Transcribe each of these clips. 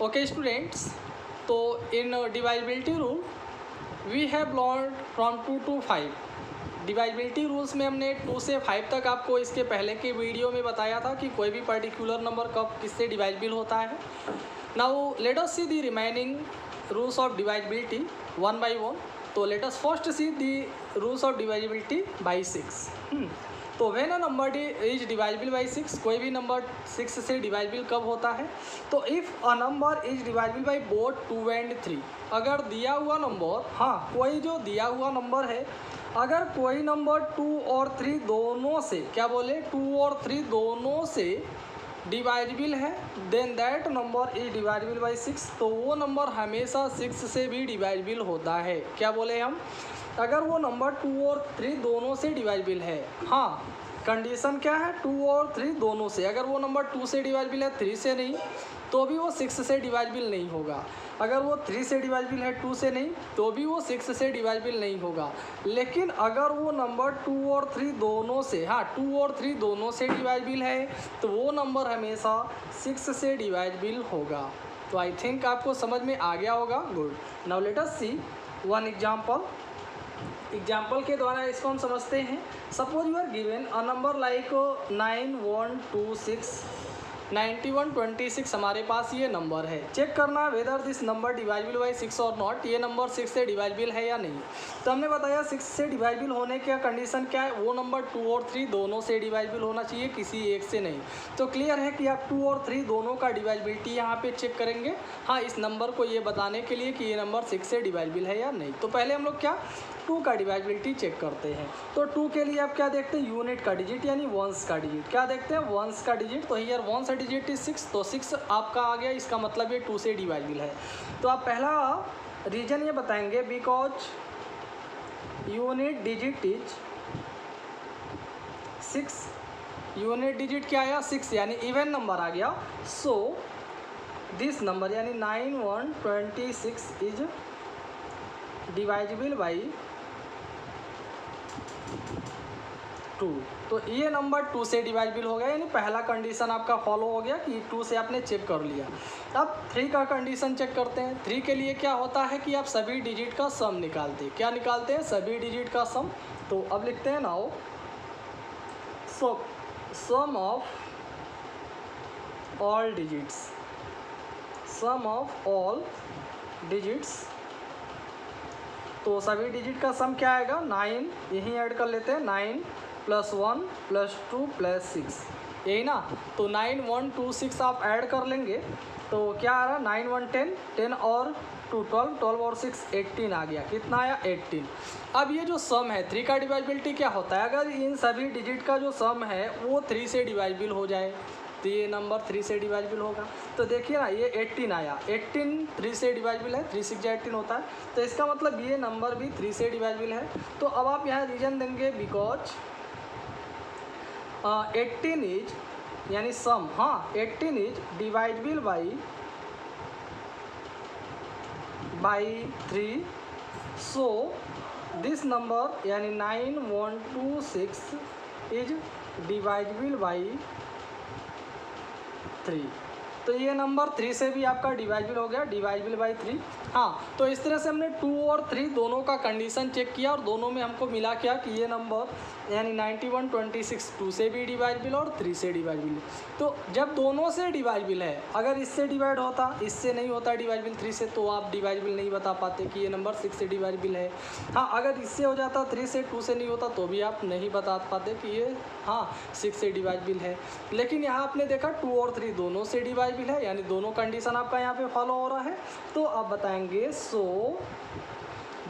Okay students, तो in divisibility rule we have learn from 2 to 5। डिवाइजिबिलिटी रूल्स में हमने 2 से 5 तक आपको इसके पहले के वीडियो में बताया था कि कोई भी पर्टिकुलर नंबर कब किससे डिवाइजिबल होता है। Now let us see the remaining rules of divisibility one by one. तो let us first see the rules of divisibility by 6। तो when a number is divisible by 6, कोई भी नंबर 6 से डिवाइजिबल कब होता है? तो if a number is divisible by both 2 and 3, अगर दिया हुआ नंबर, हाँ कोई जो दिया हुआ नंबर है, अगर कोई नंबर 2 और 3 दोनों से, क्या बोले, 2 और 3 दोनों से डिवाइजिबल है, then that number is divisible by 6। तो वो नंबर हमेशा 6 से भी डिवाइजिबल होता है। क्या बोले हम? अगर वो नंबर 2 और 3 दोनों से डिवाइजिबल है, हाँ कंडीशन क्या है, 2 और 3 दोनों से। अगर वो नंबर 2 से डिवाइजिबल है, 3 से नहीं, तो भी वो 6 से डिवाइजिबल नहीं होगा। अगर वो 3 से डिवाइजिबल है, 2 से नहीं, तो भी वो 6 से डिवाइजिबल नहीं होगा। लेकिन अगर वो नंबर 2 और 3 दोनों से, हाँ 2 और 3 दोनों से डिवाइजिबल है, तो वो नंबर हमेशा 6 से डिवाइजिबल होगा। तो आई थिंक आपको समझ में आ गया होगा। Good. Now let us see one example के द्वारा इसको हम समझते हैं। Suppose you are given a number like 9126 9126 हमारे पास ये नंबर है। चेक करना whether this number divisible by 6 और नॉट, ये नंबर 6 से डिवाइजिबल है या नहीं। तो हमने बताया 6 से डिवाइजिबल होने का कंडीशन क्या है, वो नंबर 2 और 3 दोनों से डिवाइजिबल होना चाहिए, किसी एक से नहीं। तो क्लियर है कि आप 2 और 3 दोनों का डिवाइजिबिलिटी यहाँ पे चेक करेंगे, हाँ इस नंबर को ये बताने के लिए कि ये नंबर 6 से डिवाइजिबल है या नहीं। तो पहले हम लोग क्या 2 का डिवाइजिबिलिटी चेक करते हैं। तो 2 के लिए आप क्या देखते हैं, यूनिट का डिजिट यानी वंस का डिजिट। क्या देखते हैं, वंस का डिजिट। तो हियर वंस डिजिट इज 6, तो 6 आपका आ गया, इसका मतलब ये 2 से डिवाइजिबल है। तो आप पहला रीजन ये बताएंगे, because unit digit is 6। Unit digit क्या आया, 6, यानी इवन नंबर आ गया। सो दिस नंबर यानी 9126 इज डिवाइजिबल बाई 2। तो ये नंबर 2 से डिवाइजिबल हो गया, यानी पहला कंडीशन आपका फॉलो हो गया कि 2 से आपने चेक कर लिया। अब 3 का कंडीशन चेक करते हैं। 3 के लिए क्या होता है कि आप सभी डिजिट का सम निकालते हैं। क्या निकालते हैं, सभी डिजिट का सम। तो अब लिखते हैं now sum of all digits, sum of all digits. तो सभी डिजिट का सम क्या आएगा, 9, यहीं ऐड कर लेते हैं, 9 + 1 + 2 + 6, यही ना। तो 9 1 2 6 आप ऐड कर लेंगे तो क्या आ रहा है, 9 1 10, 10 और 2 12, 12 और 6 18 आ गया। कितना आया, 18। अब ये जो सम है 3 का डिवाइजिबिलिटी क्या होता है, अगर इन सभी डिजिट का जो सम है वो 3 से डिवाइजिबल हो जाए तो ये नंबर 3 से डिवाइजिबल होगा। तो देखिए ना, ये 18 आया, 18 3 से डिवाइजिबल है, 3 6 18 होता है। तो इसका मतलब ये नंबर भी 3 से डिवाइजिबल है। तो अब आप यहाँ रीजन देंगे, बिकॉज 18 इज, यानी सम, हाँ 18 is divisible by 3। So this number यानी 9126 इज डिवाइजिबल बाई 3। तो ये नंबर 3 से भी आपका डिवाइजिबल हो गया, डिवाइजिबल बाई 3। हाँ, तो इस तरह से हमने 2 और 3 दोनों का कंडीशन चेक किया और दोनों में हमको मिला क्या कि ये नंबर यानी 9126 2 से भी डिवाइजिबल और 3 से डिवाइजिबल। तो जब दोनों से डिवाइजिबल है, अगर इससे डिवाइड होता, इससे नहीं होता डिवाइजिबल 3 से, तो आप डिवाइजिबल नहीं बता पाते कि ये नंबर 6 से डिवाइजिबल है। हाँ, अगर इससे हो जाता 3 से, 2 से नहीं होता, तो भी आप नहीं बता पाते कि ये हाँ 6 से डिवाइजिबल है। लेकिन यहाँ आपने देखा 2 और 3 दोनों से डिवाइजिबल है, यानी दोनों कंडीशन आपका यहाँ पे फॉलो हो रहा है। तो आप बताएंगे so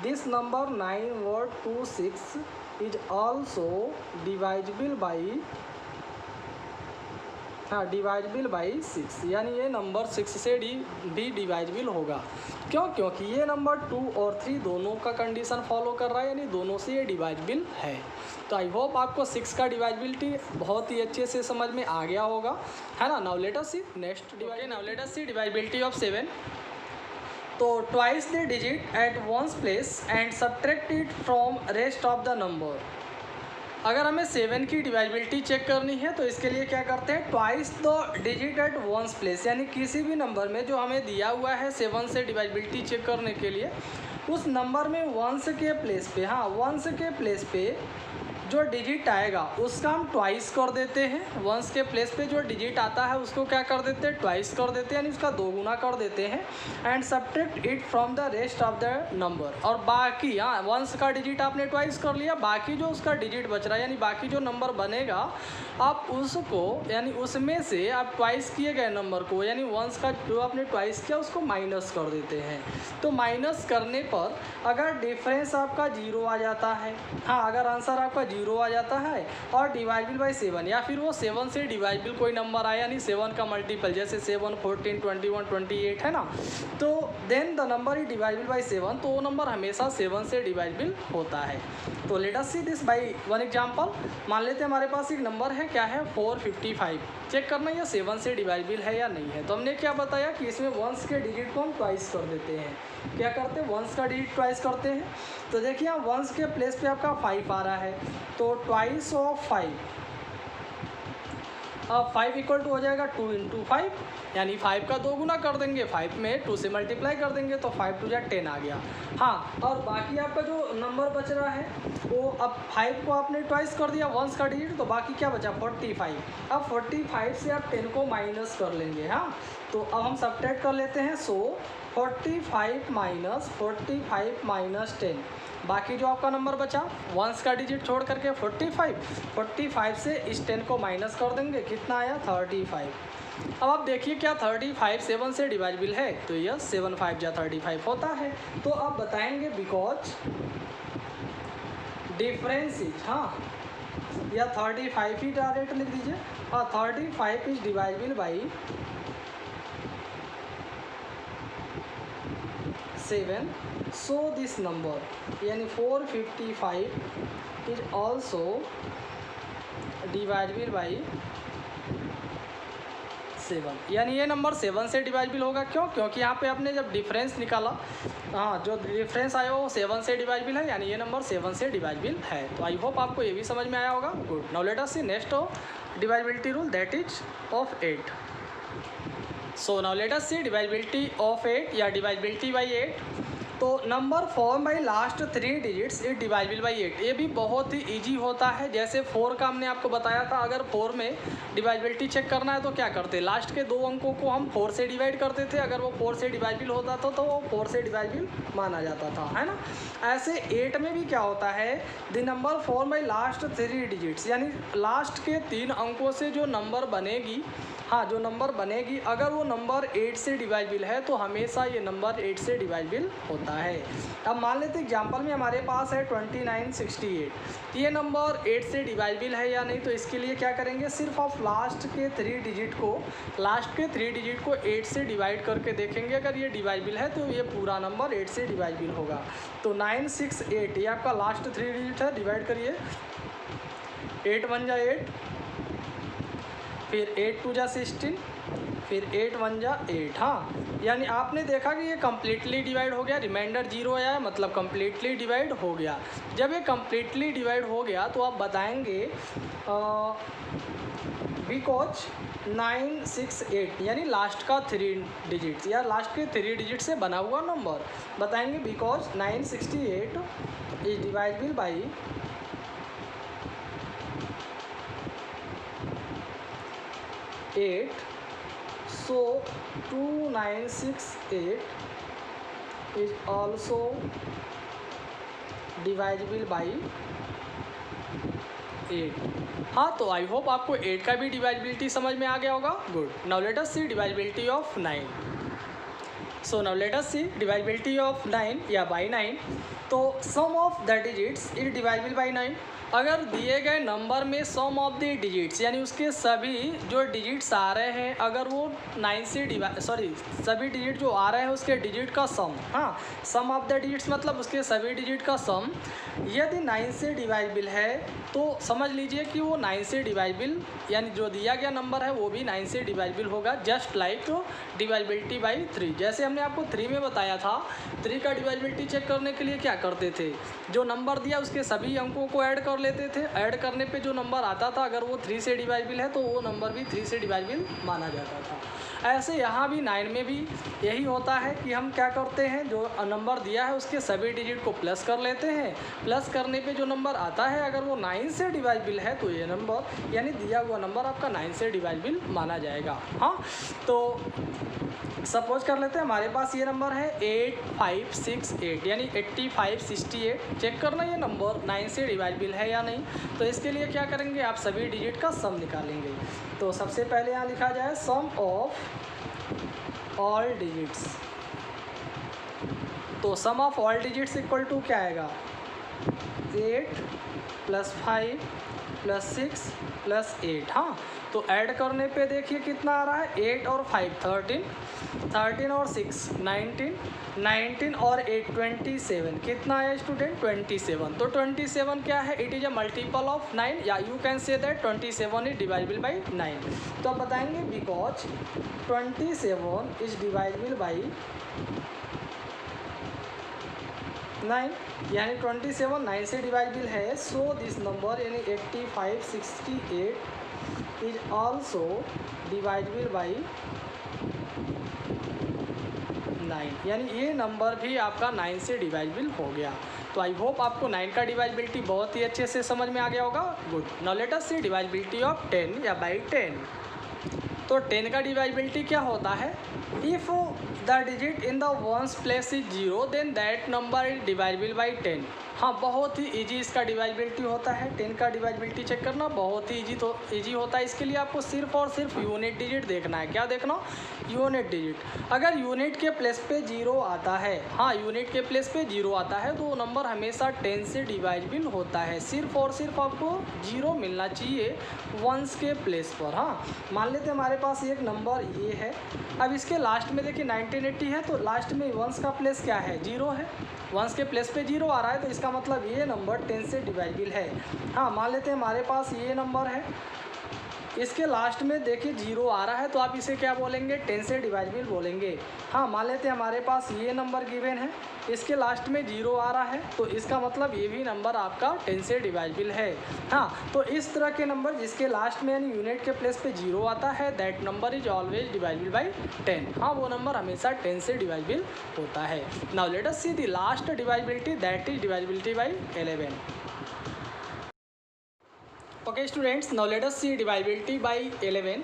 this number 9126 is also divisible by, हाँ डिवाइजिबल बाई 6, यानी ये नंबर 6 से भी डिवाइजिबल होगा। क्यों? क्योंकि ये नंबर 2 और 3 दोनों का कंडीशन फॉलो कर रहा है, यानी दोनों से ये डिवाइजिबल है। तो आई होप आपको 6 का डिवाइजिबिलिटी बहुत ही अच्छे से समझ में आ गया होगा, है ना। Now let us see next divisibility of 7। तो twice the digit at once place and subtract it from rest of the number. अगर हमें 7 की डिवाइबिलिटी चेक करनी है तो इसके लिए क्या करते हैं, twice the digit at once place, यानी किसी भी नंबर में जो हमें दिया हुआ है 7 से डिवाइबिलिटी चेक करने के लिए उस नंबर में वंस के प्लेस पे, हाँ वंस के प्लेस पे जो डिजिट आएगा उसका हम ट्वाइस कर देते हैं। वंस के प्लेस पे जो डिजिट आता है उसको क्या कर देते हैं, ट्वाइस कर देते हैं, यानी उसका दोगुना कर देते हैं। And subtract it from the rest of the number, और बाकी, हाँ वंस का डिजिट आपने ट्वाइस कर लिया, बाकी जो उसका डिजिट बच रहा है यानी बाकी जो नंबर बनेगा आप उसको, यानी उसमें से आप ट्वाइस किए गए नंबर को, यानी वंस का जो आपने ट्वाइस किया उसको माइनस कर देते हैं। तो माइनस करने पर अगर डिफरेंस आपका 0 आ जाता है, हाँ अगर आंसर आपका 0 आ जाता है और डिवाइडेबल बाई 7, या फिर वो 7 से डिवाइडेबल कोई नंबर आया, यानी 7 का मल्टीपल जैसे 7, 14, 21, 28 है ना, तो then the number is divisible by 7, तो वो नंबर हमेशा 7 से डिवाइडेबल होता है। तो let us see this by one example. मान लेते हैं हमारे पास एक नंबर है, क्या है 455, चेक करना ये 7 से डिवाइडेबल है या नहीं है। तो हमने क्या बताया कि इसमें वंस के डिजिट को हम ट्वाइस कर देते हैं। क्या करते हैं, वंस का डिजिट ट्वाइस करते हैं। तो देखिए यहाँ वंस के प्लेस पे आपका 5 आ रहा है, तो ट्वाइस ऑफ 5, अब 5 इक्वल टू हो जाएगा 2 × 5, यानी 5 का 2 गुना कर देंगे, 5 में 2 से मल्टीप्लाई कर देंगे तो 5 2 × 10 आ गया। हाँ, और बाकी आपका जो नंबर बच रहा है वो, अब 5 को आपने ट्वाइस कर दिया वंस का डिजिट, तो बाकी क्या बचा 45। अब 45 से आप 10 को माइनस कर लेंगे। हाँ, तो अब हम सब्ट्रैक्ट कर लेते हैं। सो 45 माइनस 10, बाकी जो आपका नंबर बचा वंस का डिजिट छोड़ करके 45 से इस 10 को माइनस कर देंगे, कितना आया 35। अब आप देखिए क्या 35 7 से डिवाइडेबल है, तो यह 7 5 जा 35 होता है। तो आप बताएंगे बिकॉज डिफरेंस इज, हाँ या 35 ही डायरेक्ट लिख दीजिए, हाँ 35 is divisible by 7, so this number यानी 455 is also divisible by 7, यानी ये नंबर 7 से डिवाइडेबल होगा। क्यों, क्योंकि यहाँ पे आपने जब डिफरेंस निकाला, हाँ जो डिफरेंस आया वो 7 से डिवाइडेबल है, यानी ये नंबर 7 से डिवाइडेबल है। तो आई होप आपको ये भी समझ में आया होगा। Good, now let us see next divisibility rule, that is of 8। So now let us see divisibility of 8 या डिवाइडेबिलिटी बाई 8। तो number form by last 3 digits is divisible by 8, ये भी बहुत ही इजी होता है। जैसे 4 का हमने आपको बताया था, अगर 4 में डिवाइडेबिलिटी चेक करना है तो क्या करते, लास्ट के 2 अंकों को हम 4 से डिवाइड करते थे, अगर वो 4 से डिवाइडेबल होता था तो वो 4 से डिवाइडेबल माना जाता था, है ना। ऐसे 8 में भी क्या होता है, the number form by last 3 digits, यानी लास्ट के 3 अंकों से जो नंबर बनेगी, हाँ जो नंबर बनेगी, अगर वो नंबर 8 से डिवाइडेबल है तो हमेशा ये नंबर 8 से डिवाइडेबल होता है। अब मान लेते एग्जांपल में हमारे पास है 2968, ये नंबर 8 से डिवाइडेबल है या नहीं, तो इसके लिए क्या करेंगे, सिर्फ आप लास्ट के 3 डिजिट को 8 से डिवाइड करके देखेंगे, अगर ये डिवाइडेबल है तो ये पूरा नंबर 8 से डिवाइडेबल होगा। तो 968 ये आपका लास्ट 3 डिजिट है, डिवाइड करिए, 8 1 जा 8, फिर 8 2 जा 16, फिर 8 1 जा 8। हाँ, यानी आपने देखा कि ये कम्प्लीटली डिवाइड हो गया, रिमाइंडर 0 आया, मतलब कम्प्लीटली डिवाइड हो गया। जब ये कम्प्लीटली डिवाइड हो गया तो आप बताएंगे बिकॉज 968 यानी लास्ट का 3 डिजिट्स या लास्ट के 3 डिजिट से बना हुआ नंबर, बताएंगे because 968 is divisible by 8, so 2968 is also divisible by 8। हाँ, तो आई होप आपको 8 का भी डिवाइडेबिलिटी समझ में आ गया होगा। Good, now let us see divisibility of 9। So now let us see divisibility of 9 या बाई 9। तो sum of the digits is divisible by 9, अगर दिए गए नंबर में सम ऑफ द डिजिट्स यानी उसके सभी जो डिजिट्स आ रहे हैं, अगर वो 9 से सभी डिजिट जो आ रहे हैं उसके डिजिट का सम, हाँ सम ऑफ द डिजिट्स मतलब उसके सभी डिजिट का सम यदि 9 से डिवाइडेबल है तो समझ लीजिए कि वो 9 से डिवाइडेबल, यानी जो दिया गया नंबर है वो भी 9 से डिवाइडेबल होगा, जस्ट लाइक डिवाइडेबिलिटी बाई 3। जैसे हमने आपको 3 में बताया था, 3 का डिवाइडेबिलिटी चेक करने के लिए क्या करते थे, जो नंबर दिया उसके सभी अंकों को ऐड कर कर लेते थे, ऐड करने पे जो नंबर आता था अगर वो 3 से डिवाइजिबल है तो वो नंबर भी 3 से डिवाइजिबल माना जाता था। ऐसे यहाँ भी 9 में भी यही होता है कि हम क्या करते हैं, जो नंबर दिया है उसके सभी डिजिट को प्लस कर लेते हैं। प्लस करने पे जो नंबर आता है अगर वो 9 से डिवाइजिबल है तो ये नंबर यानी दिया हुआ नंबर आपका 9 से डिवाइजिबल माना जाएगा। हाँ, तो सपोज कर लेते हैं हमारे पास ये नंबर है 8568 यानी 8568। चेक करना ये नंबर 9 से डिवाइजिबल है या नहीं। तो इसके लिए क्या करेंगे, आप सभी डिजिट का सम निकालेंगे। तो सबसे पहले यहाँ लिखा जाए सम ऑफ ऑल डिजिट्स। तो sum of all digits equal to क्या आएगा, 8 + 5 + 6 + 8। हाँ, तो ऐड करने पे देखिए कितना आ रहा है, 8 और 5 13, 13 और 6 19, 19 और 8 27। कितना है स्टूडेंट, 27। तो 27 क्या है, it is a multiple of 9 या you can say that 27 is divisible by 9। तो आप बताएंगे बिकॉज 27 इज डिवाइजिबल बाई 9 यानी 27 9 से डिवाइजिबल है। सो दिस नंबर यानी 8568 इज ऑल्सो डिवाइजिबल बाई 9 यानी ये नंबर भी आपका 9 से डिवाइजिबल हो गया। तो आई होप आपको 9 का डिवाइजिबिलिटी बहुत ही अच्छे से समझ में आ गया होगा। Good, now let us see divisibility of 10 या बाई 10। तो 10 का डिवाइजिबिलिटी क्या होता है, if the digit in the ones place is 0 then that number is divisible by 10। हाँ, बहुत ही इजी इसका डिवाइजिबिलिटी होता है। 10 का डिवाइजिबिलिटी चेक करना बहुत ही इजी होता है। इसके लिए आपको सिर्फ और सिर्फ यूनिट डिजिट देखना है। क्या देखना, यूनिट डिजिट। अगर यूनिट के प्लेस पे 0 आता है, हाँ यूनिट के प्लेस पे 0 आता है तो वो नंबर हमेशा 10 से डिवाइजिबल होता है। सिर्फ और सिर्फ आपको 0 मिलना चाहिए वंस के प्लेस पर। हाँ, मान लेते हैं हमारे पास एक नंबर ये है, अब इसके लास्ट में देखिए 1980 है तो लास्ट में वंस का प्लेस क्या है, 0 है। वंस के प्लेस पे 0 आ रहा है तो इसका मतलब ये नंबर 10 से डिवाइजिबल है। हाँ, मान लेते हैं हमारे पास ये नंबर है, इसके लास्ट में देखिए 0 आ रहा है तो आप इसे क्या बोलेंगे, 10 से डिवाइजिबल बोलेंगे। हाँ, मान लेते हैं हमारे पास ये नंबर गिवन है, इसके लास्ट में 0 आ रहा है तो इसका मतलब ये भी नंबर आपका 10 से डिवाइजिबल है। हाँ, तो इस तरह के नंबर जिसके लास्ट में यानी यूनिट के प्लेस पे 0 आता है that number is always divisible by 10। हाँ, वो नंबर हमेशा 10 से डिवाइजिबल होता है। Now let us see the last divisibility that is divisibility by 11। Okay students, now let us see divisibility by 11।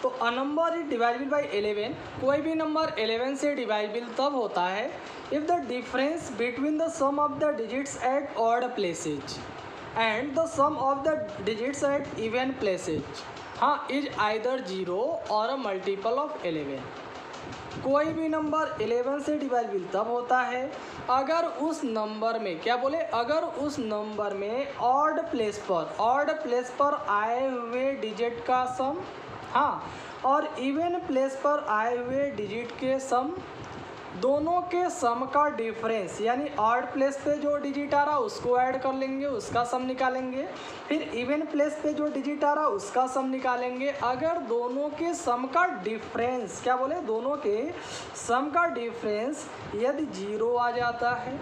तो a number is divisible by 11। कोई भी number 11 से डिवाइजिबल तब होता है if the difference between the sum of the digits at odd places and the sum of the digits at even places हाँ is either 0 और अ multiple of 11। कोई भी नंबर 11 से डिवाइजिबल तब होता है अगर उस नंबर में क्या बोले, अगर उस नंबर में ऑड प्लेस पर आए हुए डिजिट का सम, हाँ, और इवन प्लेस पर आए हुए डिजिट के सम, दोनों के सम का डिफरेंस यानी ऑड प्लेस पे जो डिजिट आ रहा उसको ऐड कर लेंगे, उसका सम निकालेंगे। फिर इवन प्लेस पे जो डिजिट आ रहा उसका सम निकालेंगे। अगर दोनों के सम का डिफरेंस, क्या बोले, दोनों के सम का डिफरेंस यदि 0 आ जाता है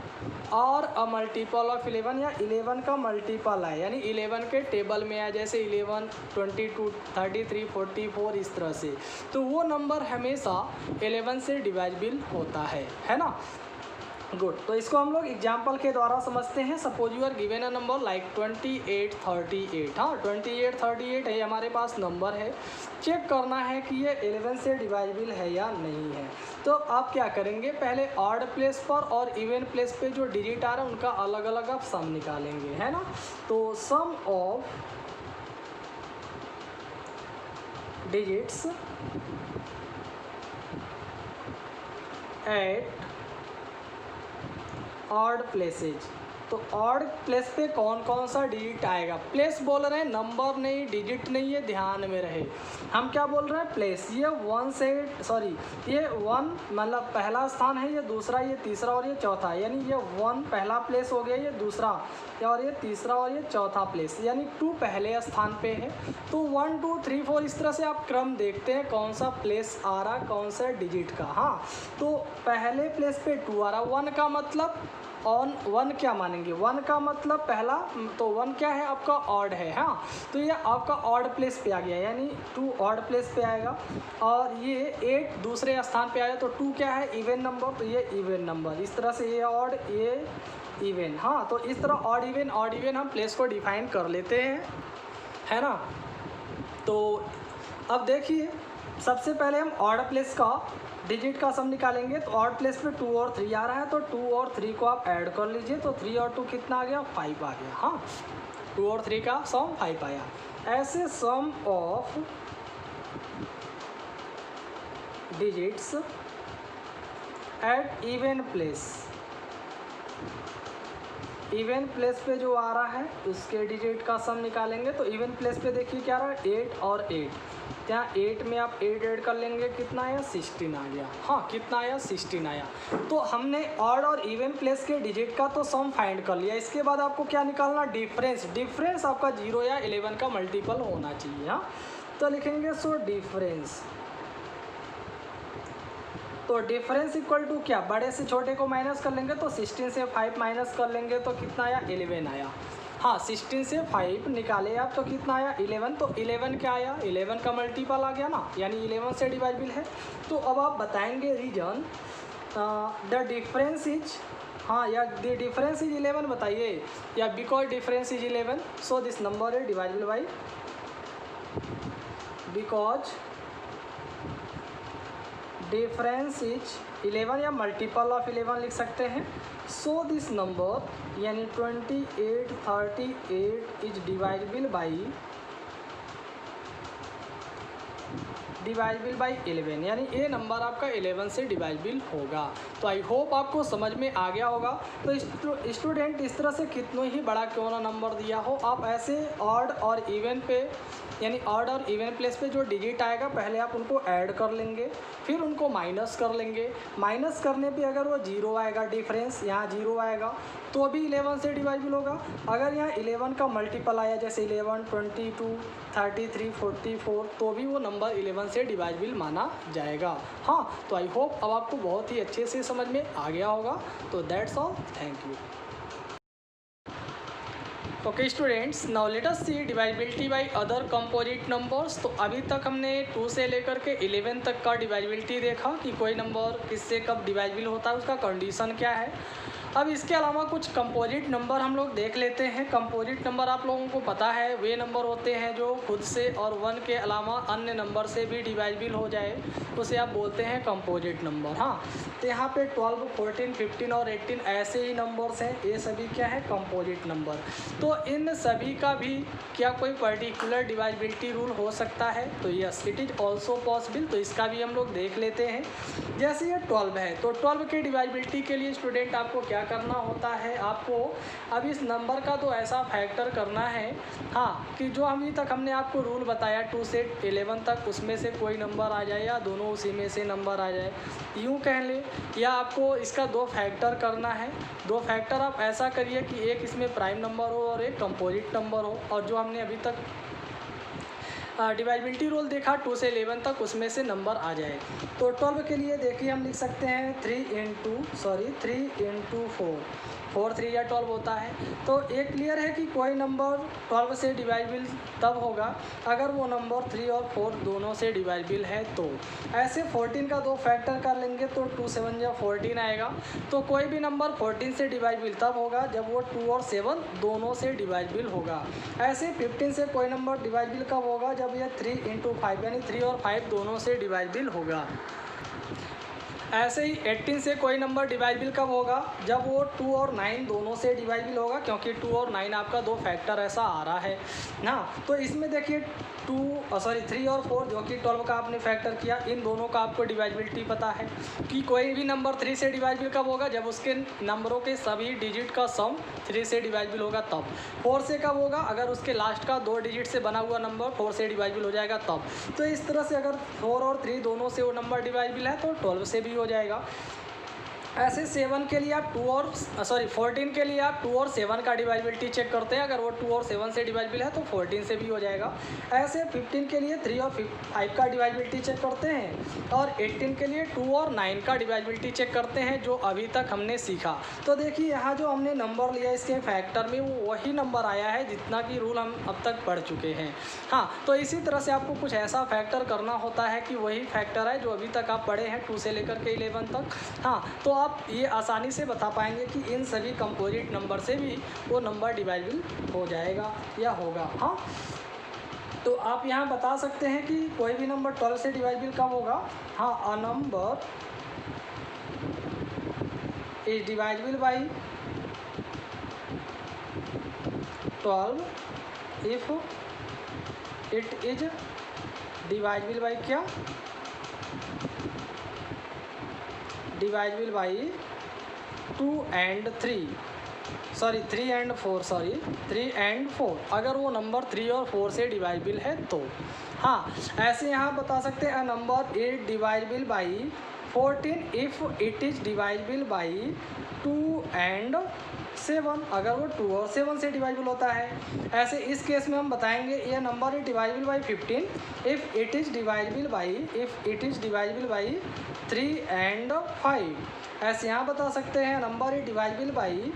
और अ मल्टीपल ऑफ 11 या 11 का मल्टीपल है यानी 11 के टेबल में है जैसे 11, 22, 33, 44 इस तरह से, तो वो नंबर हमेशा 11 से डिवाइजिबल होता है ना। गुड, तो इसको हम लोग एग्जाम्पल के द्वारा समझते हैं। Suppose you are given a number like 2838। हाँ, 2838 है हमारे पास नंबर है। चेक करना है कि ये 11 से डिवाइजिबल है या नहीं है। तो आप क्या करेंगे, पहले ऑड प्लेस पर और इवन प्लेस पे जो डिजिट आ रहा है उनका अलग अलग आप सम निकालेंगे, है ना। तो sum of digits at odd places, तो ऑड प्लेस पे कौन कौन सा डिजिट आएगा। प्लेस बोल रहे हैं, नंबर नहीं, डिजिट नहीं, ये ध्यान में रहे। हम क्या बोल रहे हैं, प्लेस। ये 1 से ये 1 मतलब पहला स्थान है, ये दूसरा, ये तीसरा और ये चौथा, यानी ये 1 पहला प्लेस हो गया, ये दूसरा और ये तीसरा और ये चौथा प्लेस, यानी 2 पहले स्थान पे है। तो 1 2 3 4 इस तरह से आप क्रम देखते हैं कौन सा प्लेस आ रहा कौन सा डिजिट का। हाँ, तो पहले प्लेस पे 2 आ रहा, 1 का मतलब ऑन 1 क्या मानेंगे, 1 का मतलब पहला तो 1 क्या है आपका ऑड है, हाँ, तो ये आपका ऑड प्लेस पे आ गया, यानी 2 ऑड प्लेस पे आएगा, और ये 8 दूसरे स्थान पे आया, तो 2 क्या है इवन नंबर, तो ये इवन नंबर, इस तरह से ये ऑड ये इवन, हाँ, तो इस तरह ऑड इवन हम प्लेस को डिफाइन कर लेते हैं, है ना। तो अब देखिए सबसे पहले हम ऑड प्लेस का डिजिट का सम निकालेंगे, तो ऑड प्लेस पे 2 और 3 आ रहा है, तो 2 और 3 को आप ऐड कर लीजिए, तो 3 और 2 कितना आ गया 5 आ गया, हाँ, 2 और 3 का सम 5 आया। ऐसे sum of digits at even place पे जो आ रहा है उसके डिजिट का सम निकालेंगे, तो इवन प्लेस पे देखिए क्या आ रहा है 8 और 8, यहाँ 8 में आप 8 ऐड कर लेंगे, कितना आया 16 आ गया, हाँ, कितना आया 16 आया। तो हमने ऑड और इवन प्लेस के डिजिट का तो सम फाइंड कर लिया, इसके बाद आपको क्या निकालना, डिफरेंस आपका 0 या 11 का मल्टीपल होना चाहिए, हाँ, तो लिखेंगे सो डिफरेंस, तो डिफरेंस इक्वल टू क्या, बड़े से छोटे को माइनस कर लेंगे, तो 16 से 5 माइनस कर लेंगे तो कितना आया 11 आया, हाँ, 16 से 5 निकाले आप तो कितना आया 11, तो 11 क्या आया 11 का मल्टीपल आ गया ना, यानी 11 से डिवाइडेबल है। तो अब आप बताएंगे रीजन द डिफरेंस इज, हाँ, या द डिफरेंस इज 11 बताइए, या because difference is 11 so this number is divisible by, because difference is 11 या मल्टीपल ऑफ 11 लिख सकते हैं, सो दिस नंबर यानी 2838 इज डिवाइडेबल बाई 11, यानी ये नंबर आपका 11 से डिवाइडेबल होगा। तो आई होप आपको समझ में आ गया होगा। तो स्टूडेंट इस तरह से कितना ही बड़ा क्यों ना नंबर दिया हो, आप ऐसे ऑड और इवन पे, यानी ऑड और इवन प्लेस पे जो डिजिट आएगा पहले आप उनको ऐड कर लेंगे, फिर उनको माइनस कर लेंगे, माइनस करने पे अगर वो 0 आएगा, डिफरेंस यहाँ 0 आएगा तो अभी 11 से डिवाइडेबल होगा। अगर यहाँ 11 का मल्टीपल आया जैसे 11, 22, 33, 44 तो भी वो नंबर 11 से डिवाइडेबल माना जाएगा। हाँ, तो आई होप अब आपको बहुत ही अच्छे से समझ में आ गया होगा। तो that's all, thank you. Okay students, now let us see divisibility by other composite numbers. तो अभी तक हमने 2 से लेकर के 11 तक का डिवाइडेबिलिटी देखा कि कोई नंबर किससे कब डिवाइडेबल होता है, उसका कंडीशन क्या है। अब इसके अलावा कुछ कंपोजिट नंबर हम लोग देख लेते हैं। कंपोजिट नंबर आप लोगों को पता है वे नंबर होते हैं जो खुद से और 1 के अलावा अन्य नंबर से भी डिवाइडेबल हो जाए, उसे आप बोलते हैं कंपोजिट नंबर। हाँ, तो यहाँ पे 12, 14, 15 और 18 ऐसे ही नंबर्स हैं, ये सभी क्या है कंपोजिट नंबर। तो इन सभी का भी क्या कोई पर्टिकुलर डिवाइडेबिलिटी रूल हो सकता है, तो yes it is also possible. तो इसका भी हम लोग देख लेते हैं। जैसे ये 12 है, तो 12 के डिवाइडेबिलिटी के लिए स्टूडेंट आपको क्या करना होता है, आपको अब इस नंबर का तो ऐसा फैक्टर करना है, हाँ, कि जो अभी तक हमने आपको रूल बताया 2 से 11 तक, उसमें से कोई नंबर आ जाए या दोनों उसी में से नंबर आ जाए, यूँ कह लें, या आपको इसका 2 फैक्टर करना है। 2 फैक्टर आप ऐसा करिए कि एक इसमें प्राइम नंबर हो और एक कंपोजिट नंबर हो, और जो हमने अभी तक डिवाइडेबिलिटी रूल देखा 2 से 11 तक, उसमें से नंबर आ जाए। तो 12 के लिए देखिए हम लिख सकते हैं 3 इंटू 4, 3 या 12 होता है। तो ये क्लियर है कि कोई नंबर 12 से डिवाइडेबल तब होगा अगर वो नंबर 3 और 4 दोनों से डिवाइडेबल है। तो ऐसे 14 का 2 फैक्टर कर लेंगे तो 2 7 या 14 आएगा। तो कोई भी नंबर 14 से डिवाइडेबल तब होगा जब वो 2 और 7 दोनों से डिवाइडेबल होगा। ऐसे 15 से कोई नंबर डिवाइडेबल कब होगा, जब यह 3 इंटू 5 यानी 3 और 5 दोनों से डिवाइडेबल होगा। ऐसे ही 18 से कोई नंबर डिवाइडेबल कब होगा, जब वो 2 और 9 दोनों से डिवाइडेबल होगा, क्योंकि 2 और 9 आपका 2 फैक्टर ऐसा आ रहा है ना। तो इसमें देखिए 3 और 4 जो कि 12 का आपने फैक्टर किया, इन दोनों का आपको डिवाइडेबिलिटी पता है कि कोई भी नंबर 3 से डिवाइडेबल कब होगा, जब उसके नंबरों के सभी डिजिट का सम 3 से डिवाइडेबल होगा तब। 4 से कब होगा, अगर उसके लास्ट का 2 डिजिट से बना हुआ नंबर 4 से डिवाइडेबल हो जाएगा तब। तो इस तरह से अगर 4 और 3 दोनों से वो नंबर डिवाइडेबल है तो 12 से भी हो जाएगा। ऐसे 7 के लिए आप 14 के लिए आप 2 और 7 का डिवाइबिलिटी चेक करते हैं। अगर वो 2 और 7 से डिवाइबल है तो 14 से भी हो जाएगा। ऐसे 15 के लिए 3 और 5 का डिवाइबिलिटी चेक करते हैं और 18 के लिए 2 और 9 का डिवाइबिलिटी चेक करते हैं, जो अभी तक हमने सीखा। तो देखिए यहाँ जो हमने नंबर लिया इसके फैक्टर में वो वही नंबर आया है जितना कि रूल हम अब तक पढ़ चुके हैं। हाँ, तो इसी तरह से आपको कुछ ऐसा फैक्टर करना होता है कि वही फैक्टर है जो अभी तक आप पढ़े हैं 2 से लेकर के 11 तक। हाँ, तो आप ये आसानी से बता पाएंगे कि इन सभी कंपोजिट नंबर से भी वो नंबर डिवाइबल हो जाएगा या होगा। हाँ, तो आप यहाँ बता सकते हैं कि कोई भी नंबर 12 से डिवाइबल कब होगा। हाँ, a number is divisible by 12 if it is divisible by क्या, डिवाइबल बाई 2 and 3 and 4 अगर वो नंबर 3 और 4 से डिवाइबल है तो। हाँ, ऐसे यहाँ बता सकते हैं number is divisible by 14 if it is divisible by 2 and 7 अगर वो 2 और 7 से डिवाइबल होता है। ऐसे इस केस में हम बताएंगे ये number is divisible by 15 if it is divisible by 3 and 5। ऐसे यहाँ बता सकते हैं number is divisible by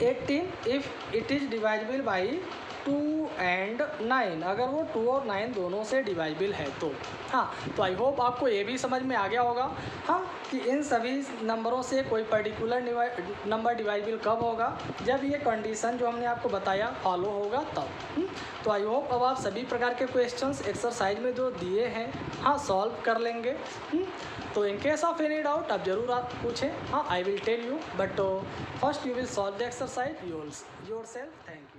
18 if it is divisible by 2 and 9 अगर वो 2 और 9 दोनों से डिवाइबल है तो। हाँ, तो आई होप आपको ये भी समझ में आ गया होगा। हाँ, कि इन सभी नंबरों से कोई पर्टिकुलर नंबर डिवाइबल कब होगा, जब ये कंडीशन जो हमने आपको बताया फॉलो होगा तब। तो आई होप अब आप सभी प्रकार के क्वेश्चंस एक्सरसाइज में जो दिए हैं हाँ सॉल्व कर लेंगे। तो in case of any doubt आप ज़रूर आप पूछें। हाँ, I will tell you but first you will solve the exercise yourself. Thank you.